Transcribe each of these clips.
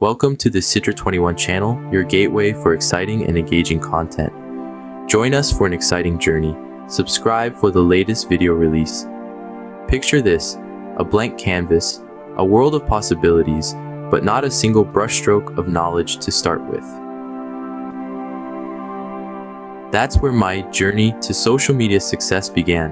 Welcome to the Citra21 channel, your gateway for exciting and engaging content. Join us for an exciting journey. Subscribe for the latest video release. Picture this, a blank canvas, a world of possibilities, but not a single brushstroke of knowledge to start with. That's where my journey to social media success began.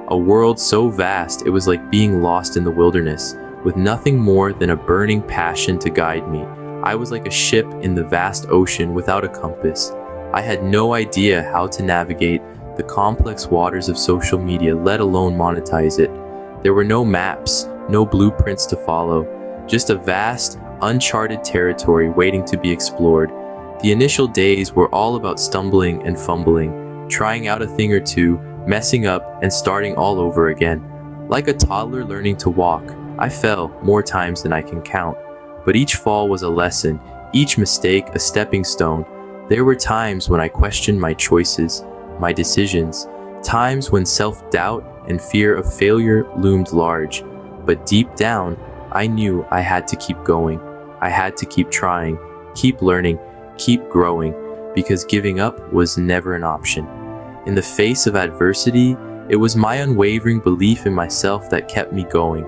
A world so vast it was like being lost in the wilderness, with nothing more than a burning passion to guide me. I was like a ship in the vast ocean without a compass. I had no idea how to navigate the complex waters of social media, let alone monetize it. There were no maps, no blueprints to follow, just a vast, uncharted territory waiting to be explored. The initial days were all about stumbling and fumbling, trying out a thing or two, messing up, and starting all over again. Like a toddler learning to walk, I fell more times than I can count, but each fall was a lesson, each mistake a stepping stone. There were times when I questioned my choices, my decisions, times when self-doubt and fear of failure loomed large, but deep down, I knew I had to keep going. I had to keep trying, keep learning, keep growing, because giving up was never an option. In the face of adversity, it was my unwavering belief in myself that kept me going.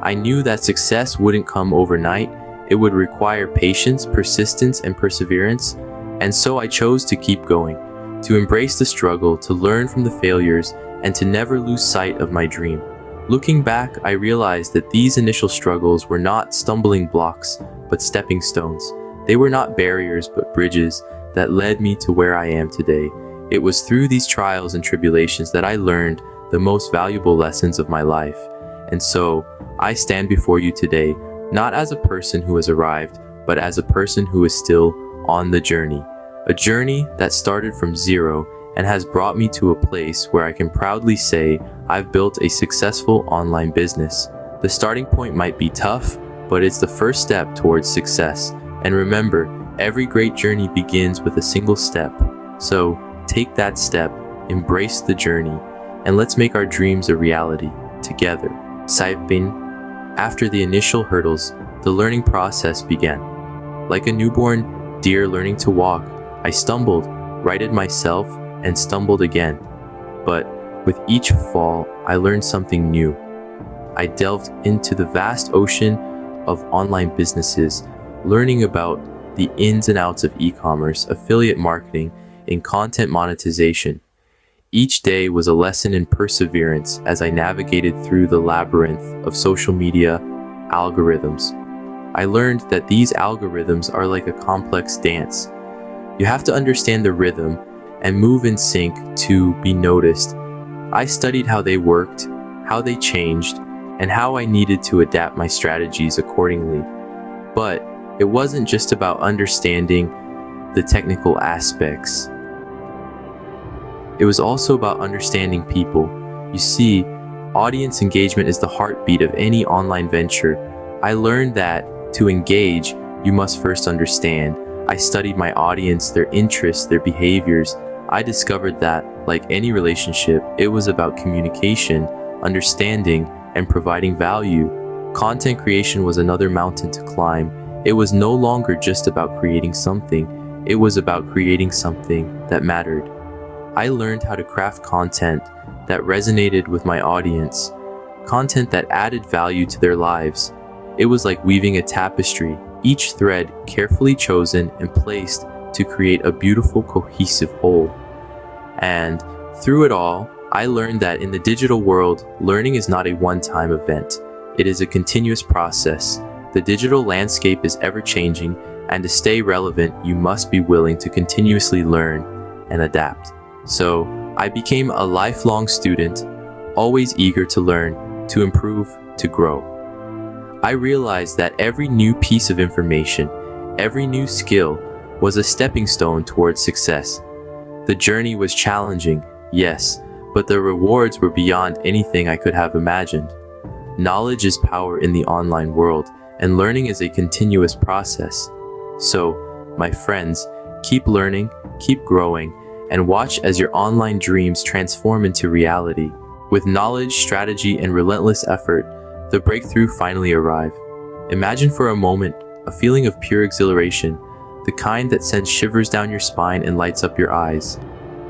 I knew that success wouldn't come overnight. It would require patience, persistence, and perseverance, and so I chose to keep going, to embrace the struggle, to learn from the failures, and to never lose sight of my dream. Looking back, I realized that these initial struggles were not stumbling blocks, but stepping stones. They were not barriers, but bridges that led me to where I am today. It was through these trials and tribulations that I learned the most valuable lessons of my life. And so, I stand before you today, not as a person who has arrived, but as a person who is still on the journey. A journey that started from zero and has brought me to a place where I can proudly say I've built a successful online business. The starting point might be tough, but it's the first step towards success. And remember, every great journey begins with a single step. So, take that step, embrace the journey, and let's make our dreams a reality together. After the initial hurdles, the learning process began. Like a newborn deer learning to walk, I stumbled, righted myself, and stumbled again. But with each fall, I learned something new. I delved into the vast ocean of online businesses, learning about the ins and outs of e-commerce, affiliate marketing, and content monetization. Each day was a lesson in perseverance as I navigated through the labyrinth of social media algorithms. I learned that these algorithms are like a complex dance. You have to understand the rhythm and move in sync to be noticed. I studied how they worked, how they changed, and how I needed to adapt my strategies accordingly. But it wasn't just about understanding the technical aspects. It was also about understanding people. You see, audience engagement is the heartbeat of any online venture. I learned that to engage, you must first understand. I studied my audience, their interests, their behaviors. I discovered that, like any relationship, it was about communication, understanding, and providing value. Content creation was another mountain to climb. It was no longer just about creating something. It was about creating something that mattered. I learned how to craft content that resonated with my audience, content that added value to their lives. It was like weaving a tapestry, each thread carefully chosen and placed to create a beautiful, cohesive whole. And through it all, I learned that in the digital world, learning is not a one-time event. It is a continuous process. The digital landscape is ever-changing, and to stay relevant, you must be willing to continuously learn and adapt. So, I became a lifelong student, always eager to learn, to improve, to grow. I realized that every new piece of information, every new skill, was a stepping stone towards success. The journey was challenging, yes, but the rewards were beyond anything I could have imagined. Knowledge is power in the online world, and learning is a continuous process. So, my friends, keep learning, keep growing, and watch as your online dreams transform into reality. With knowledge, strategy, and relentless effort, the breakthrough finally arrives. Imagine for a moment a feeling of pure exhilaration, the kind that sends shivers down your spine and lights up your eyes.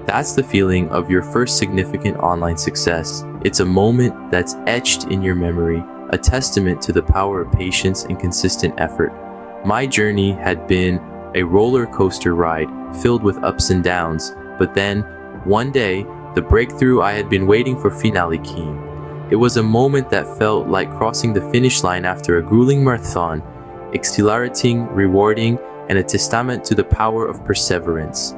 That's the feeling of your first significant online success. It's a moment that's etched in your memory, a testament to the power of patience and consistent effort. My journey had been a roller coaster ride filled with ups and downs, but then, one day, the breakthrough I had been waiting for finally came. It was a moment that felt like crossing the finish line after a grueling marathon, exhilarating, rewarding, and a testament to the power of perseverance.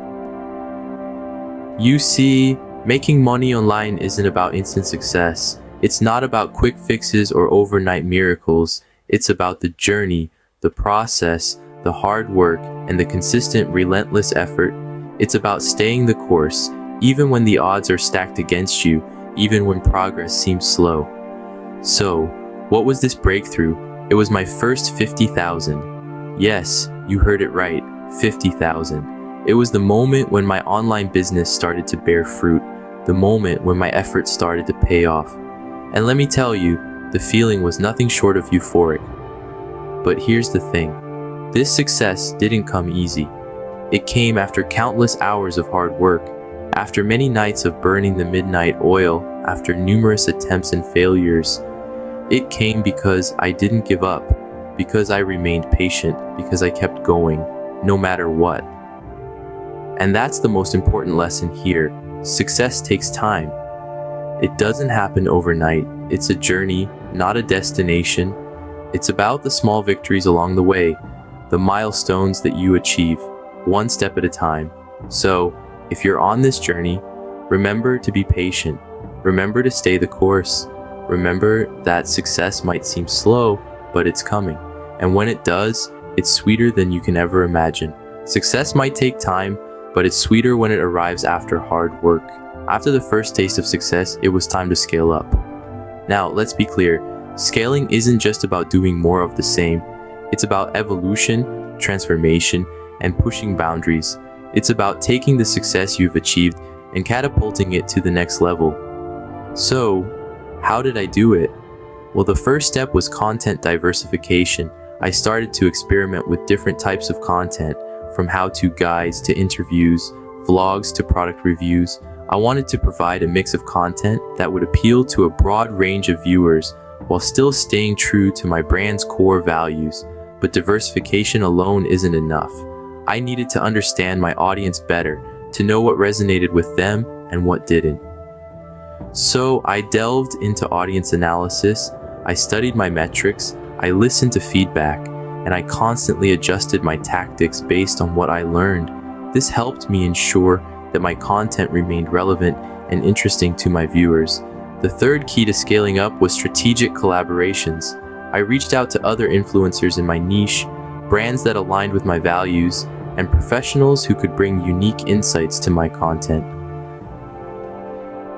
You see, making money online isn't about instant success. It's not about quick fixes or overnight miracles. It's about the journey, the process, the hard work, and the consistent, relentless effort. It's about staying the course, even when the odds are stacked against you, even when progress seems slow. So, what was this breakthrough? It was my first 50,000. Yes, you heard it right, 50,000. It was the moment when my online business started to bear fruit, the moment when my efforts started to pay off. And let me tell you, the feeling was nothing short of euphoric. But here's the thing, this success didn't come easy. It came after countless hours of hard work, after many nights of burning the midnight oil, after numerous attempts and failures. It came because I didn't give up, because I remained patient, because I kept going, no matter what. And that's the most important lesson here. Success takes time. It doesn't happen overnight. It's a journey, not a destination. It's about the small victories along the way, the milestones that you achieve, one step at a time. So, if you're on this journey, remember to be patient. Remember to stay the course. Remember that success might seem slow, but it's coming. And when it does, it's sweeter than you can ever imagine. Success might take time, but it's sweeter when it arrives after hard work. After the first taste of success, it was time to scale up. Now, let's be clear. Scaling isn't just about doing more of the same. It's about evolution, transformation, and pushing boundaries. It's about taking the success you've achieved and catapulting it to the next level. So, how did I do it? Well, the first step was content diversification. I started to experiment with different types of content, from how-to guides to interviews, vlogs to product reviews. I wanted to provide a mix of content that would appeal to a broad range of viewers while still staying true to my brand's core values. But diversification alone isn't enough. I needed to understand my audience better, to know what resonated with them and what didn't. So I delved into audience analysis, I studied my metrics, I listened to feedback, and I constantly adjusted my tactics based on what I learned. This helped me ensure that my content remained relevant and interesting to my viewers. The third key to scaling up was strategic collaborations. I reached out to other influencers in my niche, brands that aligned with my values, and professionals who could bring unique insights to my content.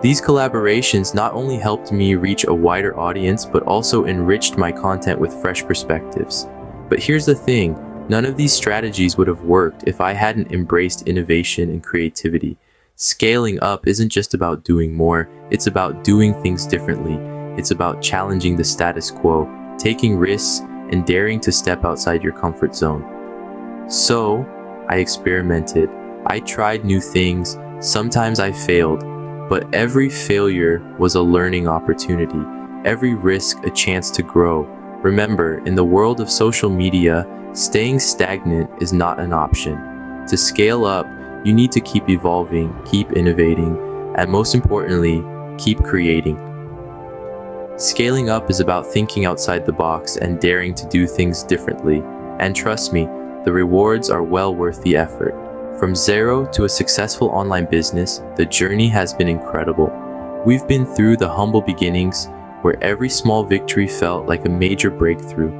These collaborations not only helped me reach a wider audience, but also enriched my content with fresh perspectives. But here's the thing, none of these strategies would have worked if I hadn't embraced innovation and creativity. Scaling up isn't just about doing more, it's about doing things differently. It's about challenging the status quo, taking risks, and daring to step outside your comfort zone. So, I experimented. I tried new things. Sometimes I failed, but every failure was a learning opportunity. Every risk a chance to grow. Remember, in the world of social media, staying stagnant is not an option. To scale up, you need to keep evolving, keep innovating, and most importantly, keep creating. Scaling up is about thinking outside the box and daring to do things differently. And trust me, the rewards are well worth the effort. From zero to a successful online business, the journey has been incredible. We've been through the humble beginnings, where every small victory felt like a major breakthrough.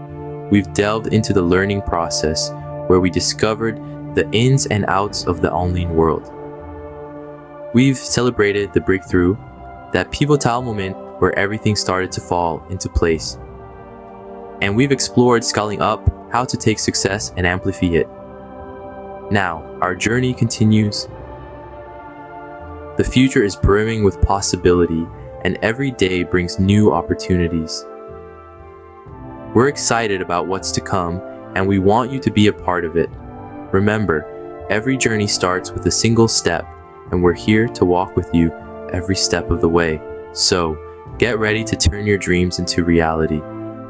We've delved into the learning process, where we discovered the ins and outs of the online world. We've celebrated the breakthrough, that pivotal moment where everything started to fall into place. And we've explored scaling up, how to take success and amplify it. Now, our journey continues. The future is brimming with possibility, and every day brings new opportunities. We're excited about what's to come, and we want you to be a part of it. Remember, every journey starts with a single step, and we're here to walk with you every step of the way. So, get ready to turn your dreams into reality.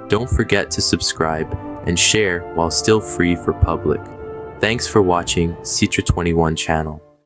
Don't forget to subscribe and share while still free for public. Thanks for watching Citra21 Channel.